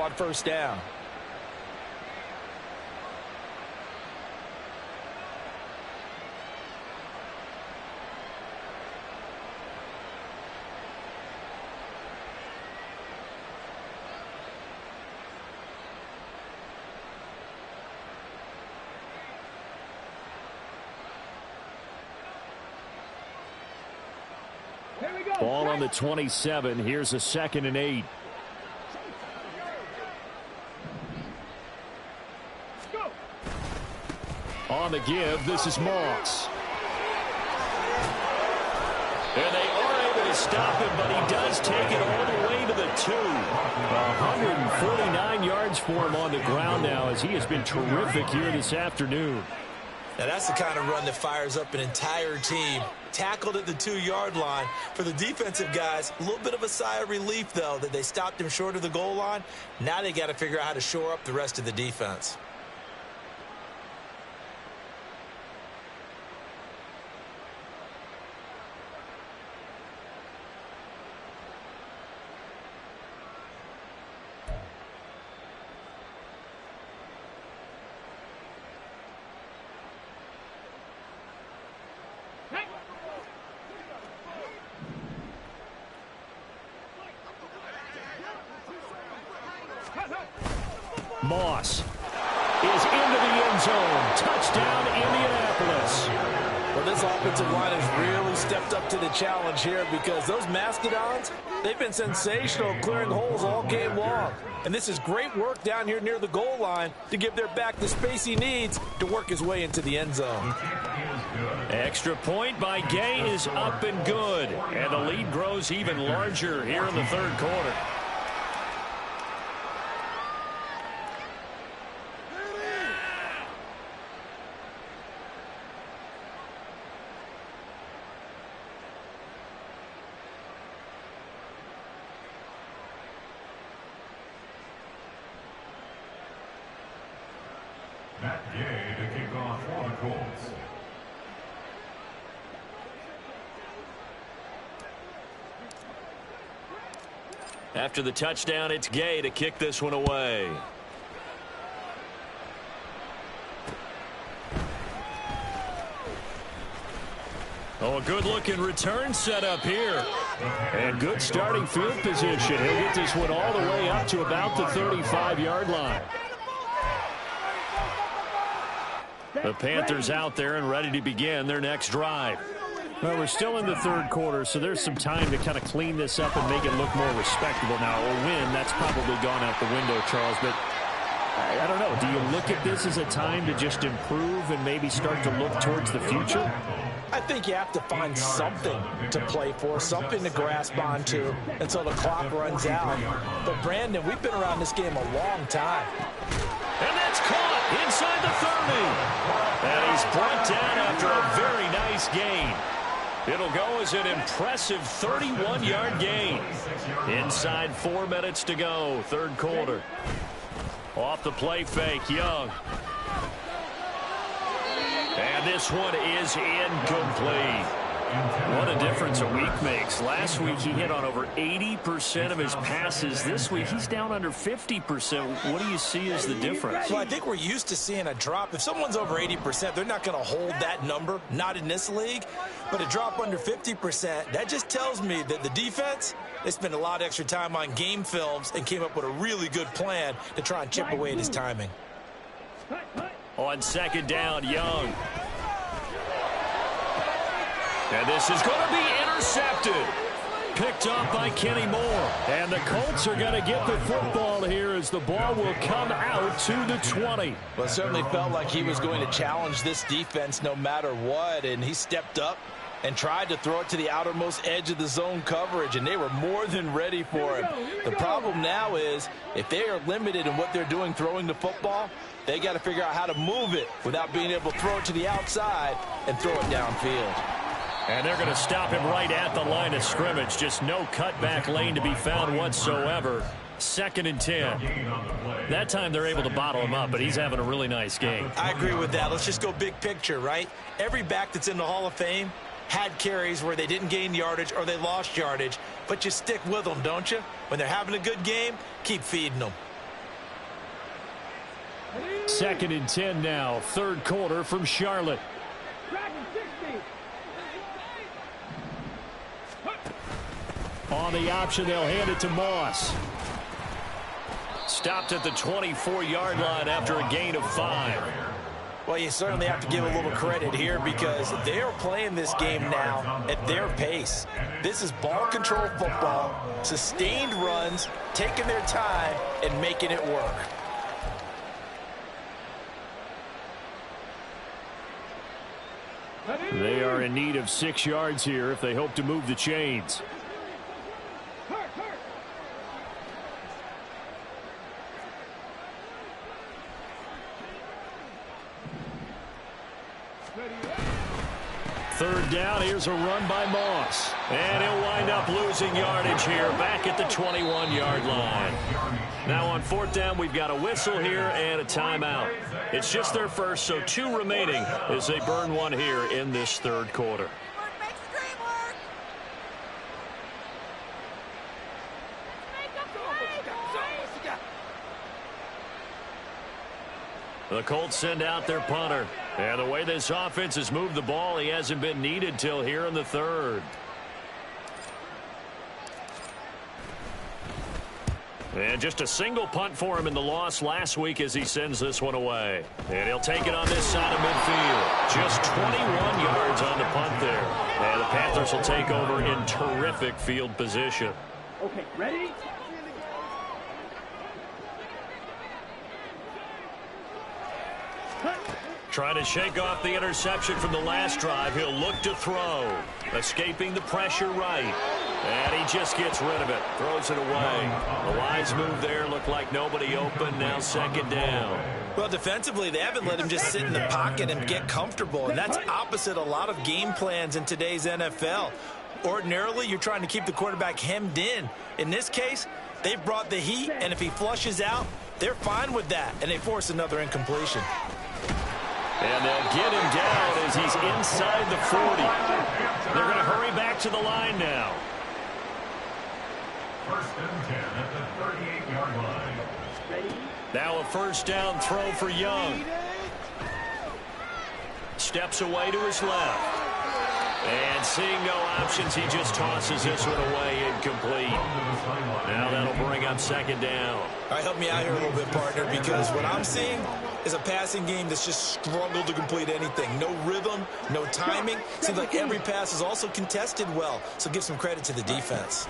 on first down. Ball on the 27. Here's a 2nd and 8. On the give, this is Moss. And they are able to stop him, but he does take it all the way to the 2. 149 yards for him on the ground now, as he has been terrific here this afternoon. Now that's the kind of run that fires up an entire team. Tackled at the 2-yard line. For the defensive guys, a little bit of a sigh of relief, though, that they stopped him short of the goal line. Now they got to figure out how to shore up the rest of the defense. Moss is into the end zone. Touchdown, Indianapolis. Well, this offensive line has really stepped up to the challenge here because those Mastodons, they've been sensational clearing holes all game long. And this is great work down here near the goal line to give their back the space he needs to work his way into the end zone. Extra point by Gay is up and good. And the lead grows even larger here in the 3rd quarter. After the touchdown, it's Gay to kick this one away. Oh, a good-looking return set up here. And good starting field position. He'll get this one all the way up to about the 35-yard line. The Panthers out there and ready to begin their next drive. Well, we're still in the 3rd quarter, so there's some time to kind of clean this up and make it look more respectable. Now, a win, that's probably gone out the window, Charles, but I don't know. Do you look at this as a time to just improve and maybe start to look towards the future? I think you have to find something to play for, something to grasp onto until the clock runs out. But, Brandon, we've been around this game a long time. And that's caught inside the 30. And he's brought down after a very nice gain. It'll go as an impressive 31-yard gain. Inside 4 minutes to go, 3rd quarter. Off the play fake, Young. And this one is incomplete. What a difference a week makes. Last week he hit on over 80% of his passes. This week he's down under 50%. What do you see as the difference? Well, I think we're used to seeing a drop. If someone's over 80%, they're not going to hold that number, not in this league. But a drop under 50%, that just tells me that the defense, they spent a lot of extra time on game films and came up with a really good plan to try and chip away at his timing. On 2nd down, Young. And this is going to be intercepted. Picked up by Kenny Moore. And the Colts are going to get the football here as the ball will come out to the 20. Well, it certainly felt like he was going to challenge this defense no matter what. And he stepped up and tried to throw it to the outermost edge of the zone coverage. And they were more than ready for him. The problem now is if they are limited in what they're doing throwing the football, they got to figure out how to move it without being able to throw it to the outside and throw it downfield. And they're going to stop him right at the line of scrimmage. Just no cutback lane to be found whatsoever. 2nd and 10. That time they're able to bottle him up, but he's having a really nice game. I agree with that. Let's just go big picture, right? Every back that's in the Hall of Fame had carries where they didn't gain yardage or they lost yardage, but you stick with them, don't you? When they're having a good game, keep feeding them. Second and 10 now, third quarter from Charlotte. On the option, they'll hand it to Moss. Stopped at the 24-yard line after a gain of 5. Well, you certainly have to give a little credit here because they are playing this game now at their pace. This is ball control football, sustained runs, taking their time, and making it work. They are in need of 6 yards here if they hope to move the chains. Third down, here's a run by Moss. And he'll wind up losing yardage here back at the 21-yard line. Now on fourth down, we've got a whistle here and a timeout. It's just their first, so 2 remaining as they burn one here in this third quarter. The Colts send out their punter. And the way this offense has moved the ball, he hasn't been needed till here in the third. And just a single punt for him in the loss last week as he sends this one away. And he'll take it on this side of midfield. Just 21 yards on the punt there. And the Panthers will take over in terrific field position. Okay, ready? Trying to shake off the interception from the last drive. He'll look to throw. Escaping the pressure right. And he just gets rid of it. Throws it away. A wise move there. Looked like nobody open. Now second down. Well, defensively, they haven't let him just sit in the pocket and get comfortable. And that's opposite a lot of game plans in today's NFL. Ordinarily, you're trying to keep the quarterback hemmed in. In this case, they've brought the heat. And if he flushes out, they're fine with that. And they force another incompletion. And they'll get him down as he's inside the 40. They're going to hurry back to the line now. First and 10 at the 38-yard line. Now a first down throw for Young. Steps away to his left. And seeing no options, he just tosses this one away incomplete. Now that'll bring up second down. All right, help me out here a little bit, partner, because what I'm seeing is a passing game that's just struggled to complete anything. No rhythm, no timing. Seems like every pass is also contested well, so give some credit to the defense.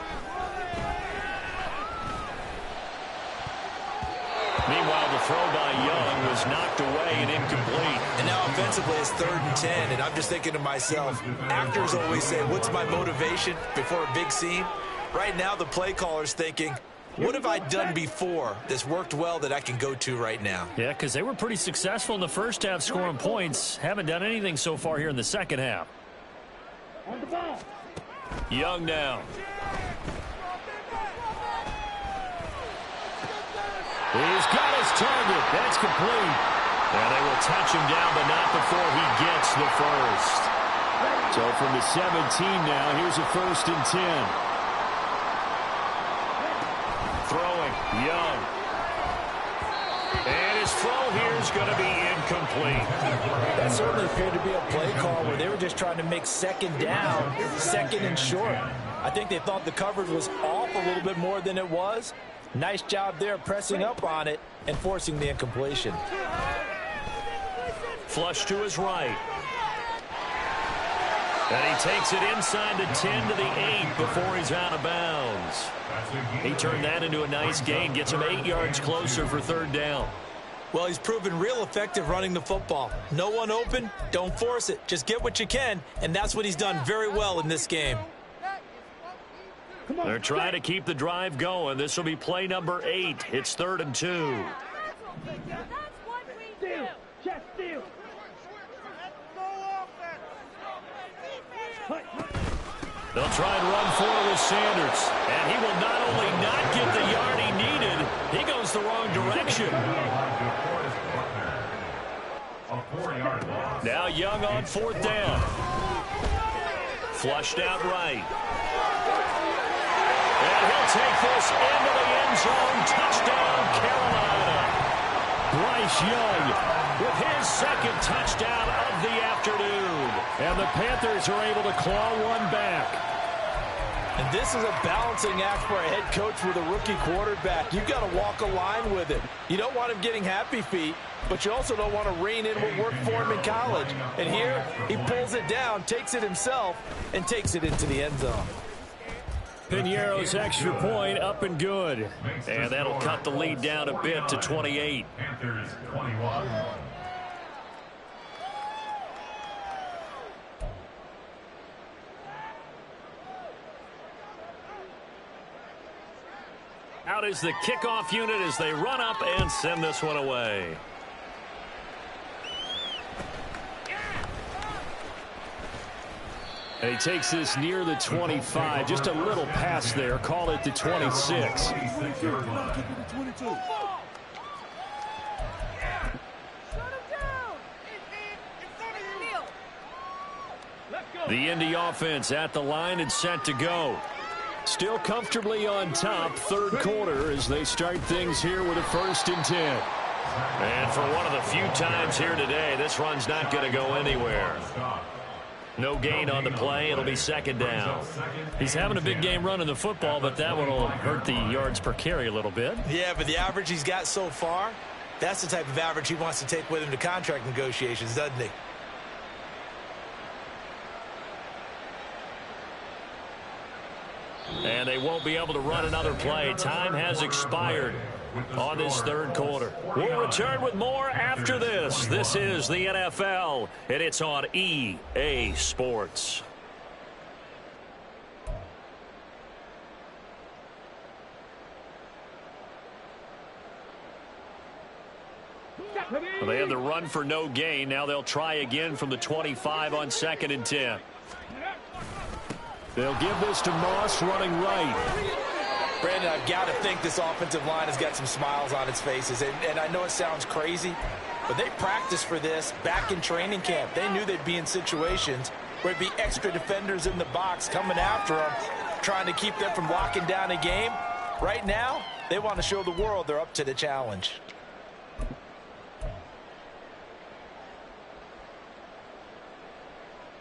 Meanwhile, the throw by Young was knocked away and incomplete. And now offensively, it's 3rd and 10, and I'm just thinking to myself, actors always say, what's my motivation before a big scene? Right now, the play caller's thinking, what have I done before that's worked well that I can go to right now? Yeah, because they were pretty successful in the first half scoring points. Haven't done anything so far here in the second half. On the ball. Young now. He's got his target. That's complete. And they will touch him down, but not before he gets the first. So from the 17 now, here's a 1st and 10. Throwing, Young. And his throw here is going to be incomplete. That certainly appeared to be a play call where they were just trying to make second down, second and short. I think they thought the coverage was off a little bit more than it was. Nice job there pressing up on it and forcing the incompletion. Flush to his right. And he takes it inside the 10 to the 8 before he's out of bounds. He turned that into a nice gain, gets him 8 yards closer for 3rd down. Well, he's proven real effective running the football. No one open, don't force it. Just get what you can, and that's what he's done very well in this game. They're trying to keep the drive going. This will be play number 8. It's 3rd and 2. Steal. Chest steal. They'll try and run forward with Sanders. And he will not only not get the yard he needed, he goes the wrong direction. Now Young on 4th down. Flushed out right. And he'll take this into the end zone. Touchdown, Carolina. Bryce Young with his second touchdown of the afternoon. And the Panthers are able to claw one back. And this is a balancing act for a head coach with a rookie quarterback. You've got to walk a line with him. You don't want him getting happy feet, but you also don't want to rein in what worked for him in college. And here, he pulls it down, takes it himself, and takes it into the end zone. Piñeiro's extra point up and good. And that'll cut the lead down a bit to 28. Panthers 21. Out is the kickoff unit as they run up and send this one away. And he takes this near the 25. Just a little pass there. Call it the 26. The Indy offense at the line and set to go. Still comfortably on top, third quarter, as they start things here with a 1st and 10. And for one of the few times here today, this run's not going to go anywhere. No gain on the play. It'll be 2nd down. He's having a big game running the football, but that one will hurt the yards per carry a little bit. Yeah, but the average he's got so far, that's the type of average he wants to take with him to contract negotiations, doesn't he? And they won't be able to run another play. Time has expired on this third quarter. We'll return with more after this. This is the NFL, and it's on EA Sports. Well, they had the run for no gain. Now they'll try again from the 25 on 2nd and 10. They'll give this to Moss running right. Brandon, I've got to think this offensive line has got some smiles on its faces. And I know it sounds crazy, but they practiced for this back in training camp. They knew they'd be in situations where it'd be extra defenders in the box coming after them, trying to keep them from locking down a game. Right now, they want to show the world they're up to the challenge.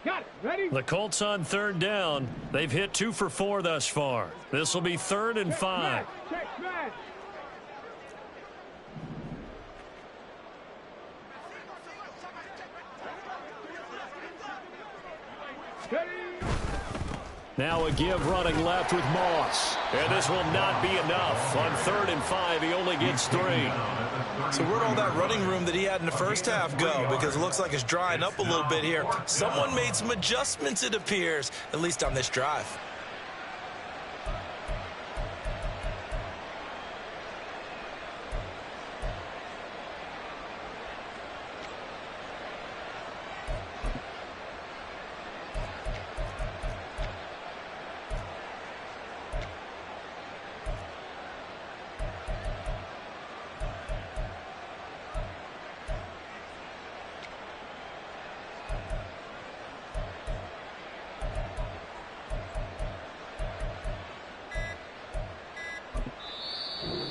Got it. Ready? The Colts on 3rd down. They've hit 2 for 4 thus far. This will be 3rd and 5. Check smash. Ready? Now a give running left with Moss. And this will not be enough. On 3rd and 5, he only gets 3. So where'd all that running room that he had in the first half go? Because it looks like it's drying up a little bit here. Someone made some adjustments, it appears, at least on this drive.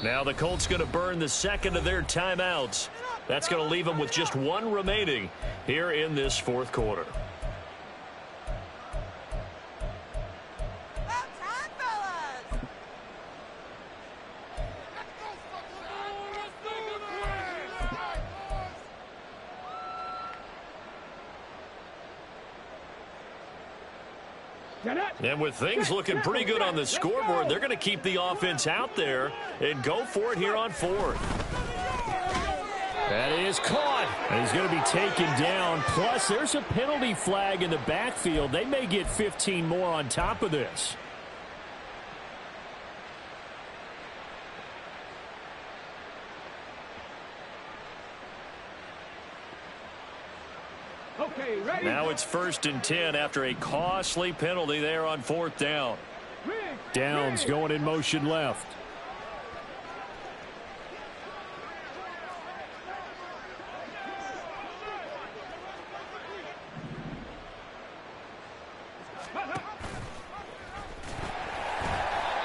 Now the Colts going to burn the second of their timeouts. That's going to leave them with just 1 remaining here in this 4th quarter. And with things looking pretty good on the scoreboard, they're going to keep the offense out there and go for it here on 4th. That is caught. And he's going to be taken down. Plus, there's a penalty flag in the backfield. They may get 15 more on top of this. Okay, ready? Now it's 1st and 10 after a costly penalty there on 4th down. Downs going in motion left.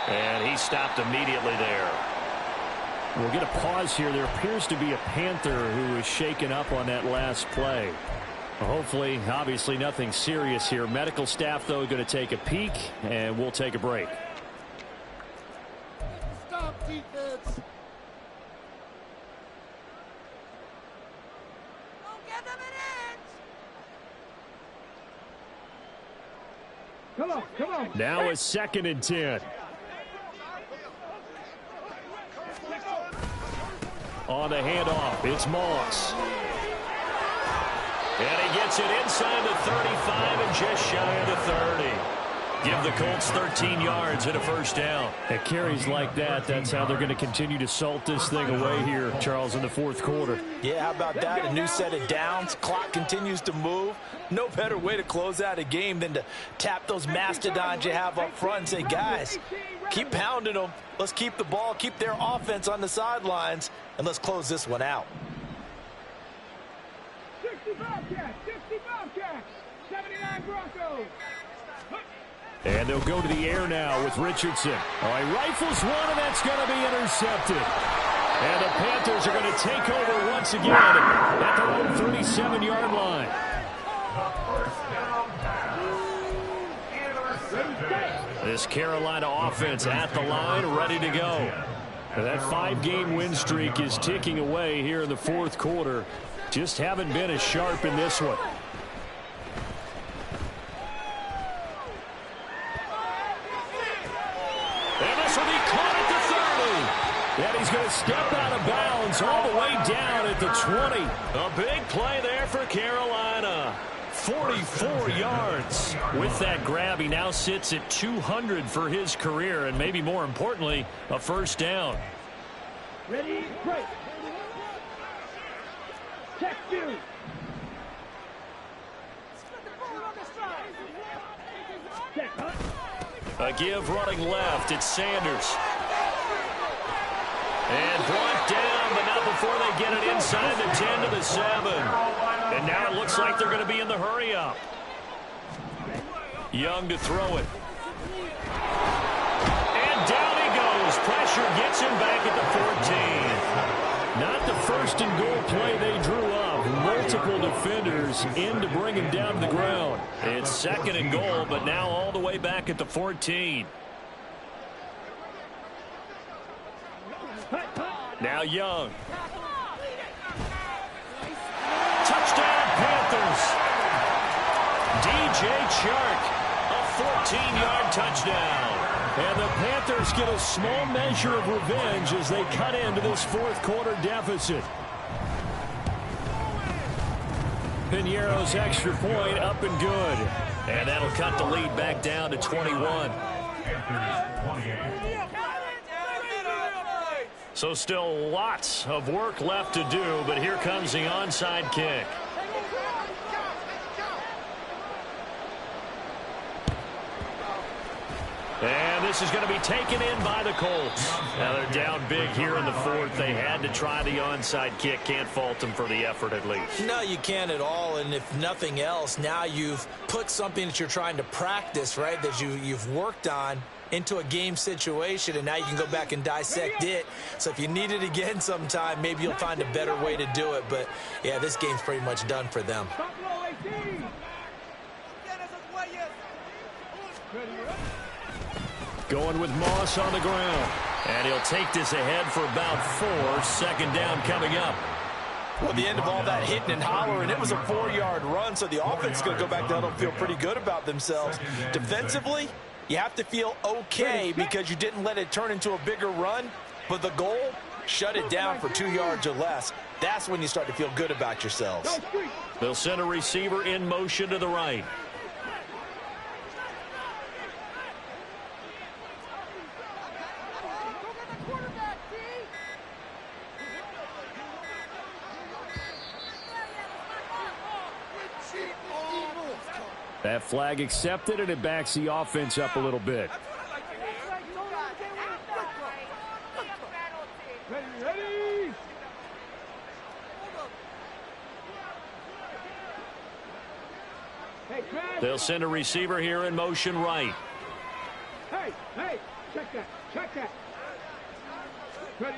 And he stopped immediately there. We'll get a pause here. There appears to be a Panther who is shaken up on that last play. Hopefully, obviously nothing serious here. Medical staff, though, going to take a peek, and we'll take a break. Stop, defense. Don't give them an inch. Come on, come on. Now a 2nd and 10. On the handoff, it's Moss. And he gets it inside the 35 and just shy of the 30. Give the Colts 13 yards and a first down. At carries like that, that's how they're going to continue to salt this thing away here, Charles, in the 4th quarter. Yeah, how about that? A new set of downs. Clock continues to move. No better way to close out a game than to tap those mastodons you have up front and say, guys, keep pounding them. Let's keep the ball, keep their offense on the sidelines, and let's close this one out. 60 Bobcats, 60 Bobcats, 79 Broncos. And they'll go to the air now with Richardson. All right, rifles one, and that's going to be intercepted. And the Panthers are going to take over once again at their own 37-yard line. This Carolina offense at the line, ready to go. That 5-game win streak is ticking away here in the 4th quarter. Just haven't been as sharp in this one. And this will be caught at the 30. And he's going to step out of bounds all the way down at the 20. A big play there for Carolina. 44 yards. With that grab, he now sits at 200 for his career, and maybe more importantly, a first down. Ready, break. Check 2. Check, huh? A give running left. It's Sanders. And brought down, but not before they get it inside the 10 to the 7. And now it looks like they're going to be in the hurry-up. Young to throw it. And down he goes. Pressure gets him back at the 14. Not the first and goal play they drew up. Multiple defenders in to bring him down to the ground. It's 2nd and goal, but now all the way back at the 14. Now Young. Touchdown Panthers. DJ Chark, a 14-yard touchdown. And the Panthers get a small measure of revenge as they cut into this 4th quarter deficit. Piñeiro's extra point up and good. And that'll cut the lead back down to 21. So still lots of work left to do, but here comes the onside kick. And this is going to be taken in by the Colts. Now they're down big here in the 4th. They had to try the onside kick. Can't fault them for the effort at least. No, you can't at all. And if nothing else, now you've put something that you're trying to practice, right, that you've worked on into a game situation, and now you can go back and dissect it. So if you need it again sometime, maybe you'll find a better way to do it. But, yeah, this game's pretty much done for them. Going with Moss on the ground. And he'll take this ahead for about 4. 2nd down coming up. Well, the end of all that hitting and hollering, it was a 4-yard run, so the offense is going to go back down and feel pretty good about themselves. Defensively, you have to feel okay because you didn't let it turn into a bigger run, but the goal, shut it down for 2 yards or less. That's when you start to feel good about yourselves. They'll send a receiver in motion to the right. That flag accepted, and it backs the offense up a little bit. Ready. They'll send a receiver here in motion right. Hey, check that. Ready.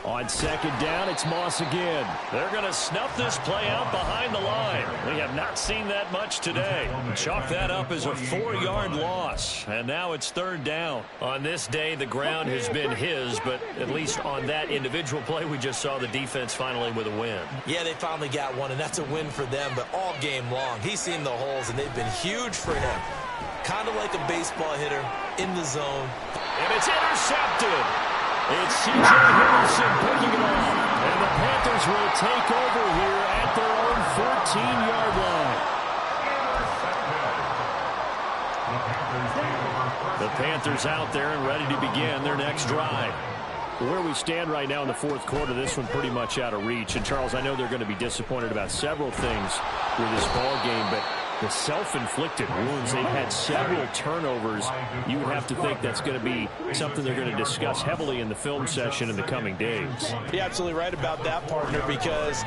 On second down, it's Moss again. They're going to snuff this play out behind the line. We have not seen that much today. Chalk that up as a 4-yard loss. And now it's third down. On this day, the ground has been his, but at least on that individual play, we just saw the defense finally with a win. Yeah, they finally got one, and that's a win for them, but all game long, he's seen the holes, and they've been huge for him. Kind of like a baseball hitter in the zone. And it's intercepted. It's C.J. Henderson picking it off. And the Panthers will take over here at their own 14-yard line. The Panthers out there and ready to begin their next drive. Where we stand right now in the fourth quarter, this one pretty much out of reach. And, Charles, I know they're going to be disappointed about several things with this ball game, but the self-inflicted wounds, they've had several turnovers. You have to think that's going to be something they're going to discuss heavily in the film session in the coming days. You're absolutely right about that, partner, because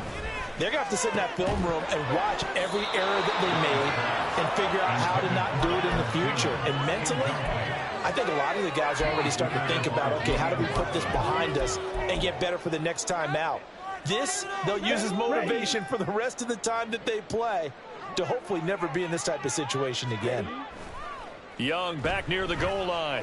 they're going to have to sit in that film room and watch every error that they made and figure out how to not do it in the future. And mentally, I think a lot of the guys are already starting to think about, okay, how do we put this behind us and get better for the next time out? This, they'll use as motivation for the rest of the time that they play to hopefully never be in this type of situation again. Young back near the goal line.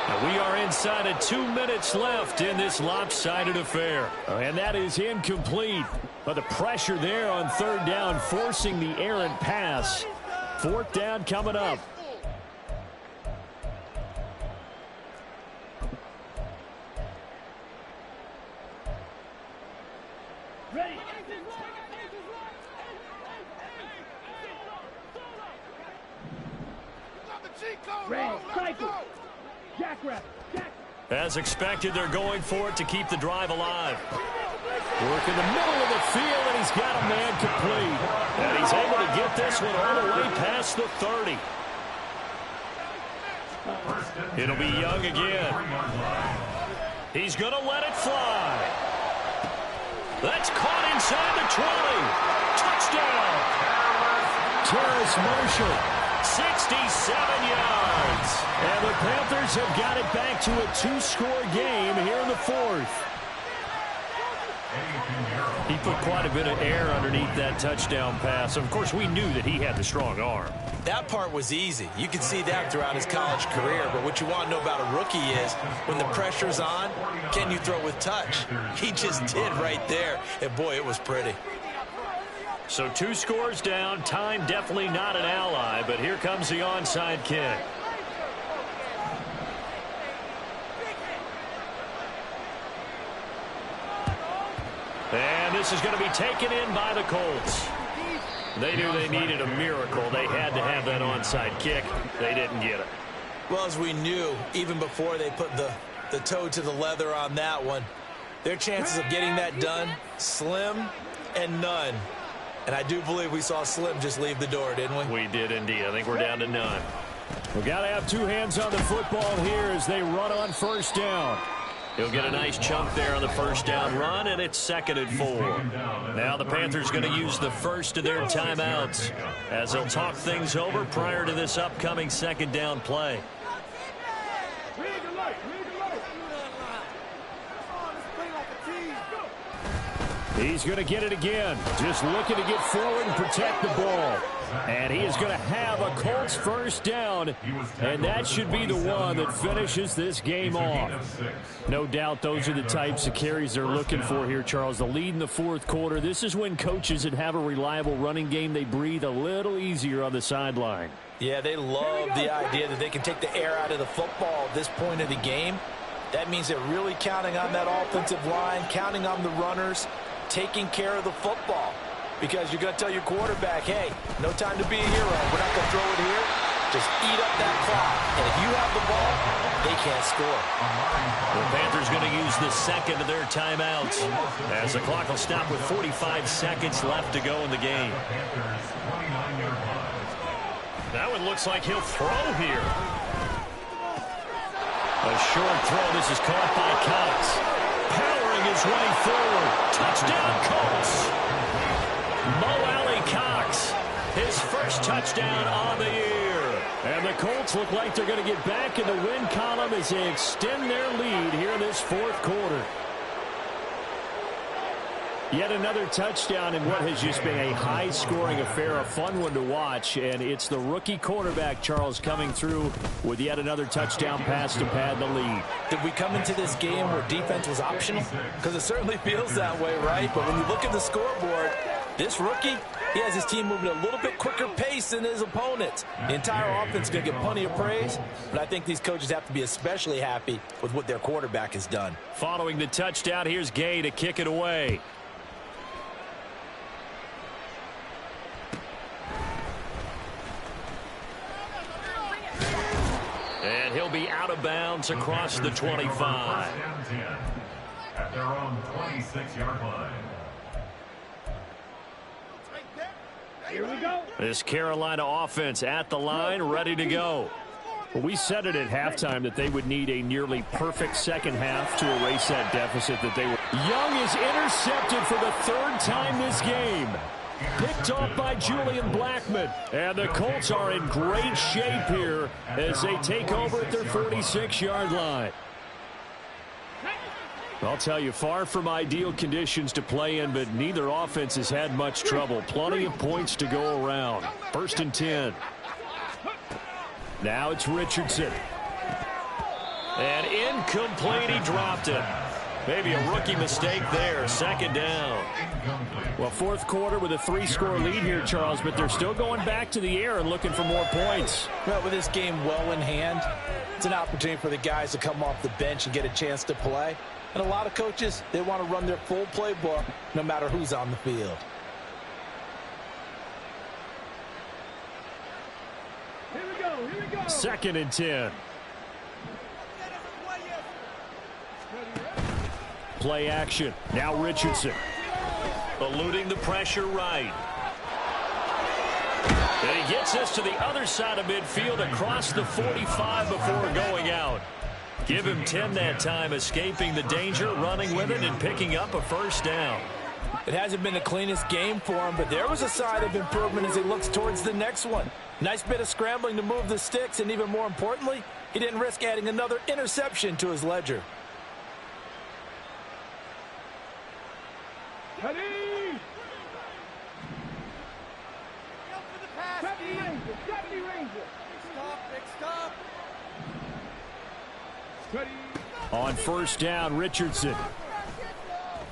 Now we are inside of 2 minutes left in this lopsided affair. And that is incomplete. But the pressure there on third down, forcing the errant pass. Fourth down coming up. Ready. Ready. Cycle. Jackrabbit. As expected, they're going for it to keep the drive alive. Work in the middle of the field, and he's got a man complete. And he's able to get this one all the way past the 30. It'll be Young again. He's going to let it fly. That's caught inside the 20. Touchdown. Terrace Marshall. 67 yards. And the Panthers have got it back to a 2-score game here in the fourth. He put quite a bit of air underneath that touchdown pass. Of course, we knew that he had the strong arm. That part was easy. You can see that throughout his college career. But what you want to know about a rookie is when the pressure's on, can you throw with touch? He just did right there. And, boy, it was pretty. So 2 scores down. Time definitely not an ally. But here comes the onside kick. And this is going to be taken in by the Colts. They knew they needed a miracle. They had to have that onside kick. They didn't get it. Well, as we knew, even before they put the toe to the leather on that one, their chances of getting that done, slim and none. And I do believe we saw Slim just leave the door, didn't we? We did indeed. I think we're down to none. We've got to have 2 hands on the football here as they run on first down. He'll get a nice chunk there on the first down run, and it's 2nd and 4. Now the Panthers going to use the first of their timeouts as they'll talk things over prior to this upcoming 2nd down play. He's going to get it again. Just looking to get forward and protect the ball. And he is going to have a Colts first down. And that should be the one that finishes this game off. No doubt those are the types of carries they're looking for here, Charles. The lead in the fourth quarter. This is when coaches that have a reliable running game, they breathe a little easier on the sideline. Yeah, they love the idea that they can take the air out of the football at this point of the game. That means they're really counting on that offensive line, counting on the runners, taking care of the football. Because you're going to tell your quarterback, hey, no time to be a hero. We're not going to throw it here. Just eat up that clock. And if you have the ball, they can't score. The Panthers going to use the second of their timeouts as the clock will stop with 45 seconds left to go in the game. That one looks like he'll throw here. A short throw. This is caught by Cox. Powering his way forward. Touchdown, Colts. Mo Alley Cox, his first touchdown on the year. And the Colts look like they're going to get back in the win column as they extend their lead here in this fourth quarter. Yet another touchdown in what has just been a high-scoring affair, a fun one to watch. And it's the rookie quarterback, Charles, coming through with yet another touchdown pass to pad the lead. Did we come into this game where defense was optional? Because it certainly feels that way, right? But when you look at the scoreboard, this rookie, he has his team moving at a little bit quicker pace than his opponents. The entire offense is going to get plenty of praise, but I think these coaches have to be especially happy with what their quarterback has done. Following the touchdown, here's Gay to kick it away. And he'll be out of bounds across the 25. At their own 26-yard line. Here we go. This Carolina offense at the line, ready to go. Well, we said it at halftime that they would need a nearly perfect second half to erase that deficit that they were. Young is intercepted for the third time this game. Picked off by Julian Blackmon. And the Colts are in great shape here as they take over at their 46-yard line. I'll tell you, far from ideal conditions to play in, but neither offense has had much trouble. Plenty of points to go around. 1st and 10. Now it's Richardson. And incomplete, he dropped it. Maybe a rookie mistake there. 2nd down. Well, fourth quarter with a 3-score lead here, Charles, but they're still going back to the air and looking for more points. Well, with this game well in hand, it's an opportunity for the guys to come off the bench and get a chance to play. And a lot of coaches, they want to run their full playbook no matter who's on the field. Here we go. Here we go. 2nd and 10. Play action. Now Richardson. Eluding the pressure right. And he gets us to the other side of midfield across the 45 before going out. Give him 10 that time, escaping the danger, running with it, and picking up a 1st down. It hasn't been the cleanest game for him, but there was a sign of improvement as he looks towards the next one. Nice bit of scrambling to move the sticks, and even more importantly, he didn't risk adding another interception to his ledger. Ready? 70 Rangers. 70 Rangers. Big stop. Ready? On 1st down, Richardson.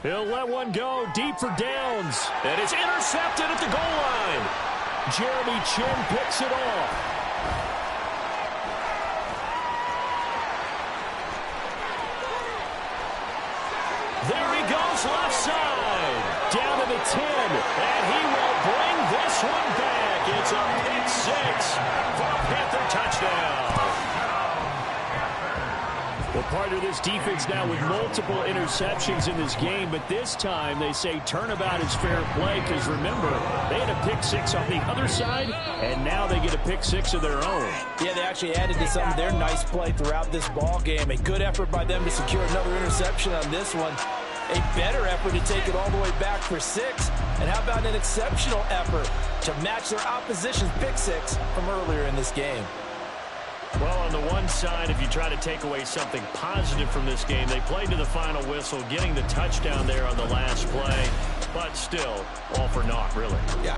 He'll let one go deep for downs. And it's intercepted at the goal line. Jeremy Chin picks it off. There he goes, left side. Down to the 10. And he will bring this one back. It's a pick 6 for a Panther touchdown. Well, part of this defense now with multiple interceptions in this game, but this time they say turnabout is fair play because, remember, they had a pick 6 on the other side, and now they get a pick 6 of their own. Yeah, they actually added to some of their nice play throughout this ball game. A good effort by them to secure another interception on this one. A better effort to take it all the way back for 6. And how about an exceptional effort to match their opposition's pick 6 from earlier in this game? Well, on the one side, if you try to take away something positive from this game, they played to the final whistle, getting the touchdown there on the last play. But still, all for naught, really. Yeah.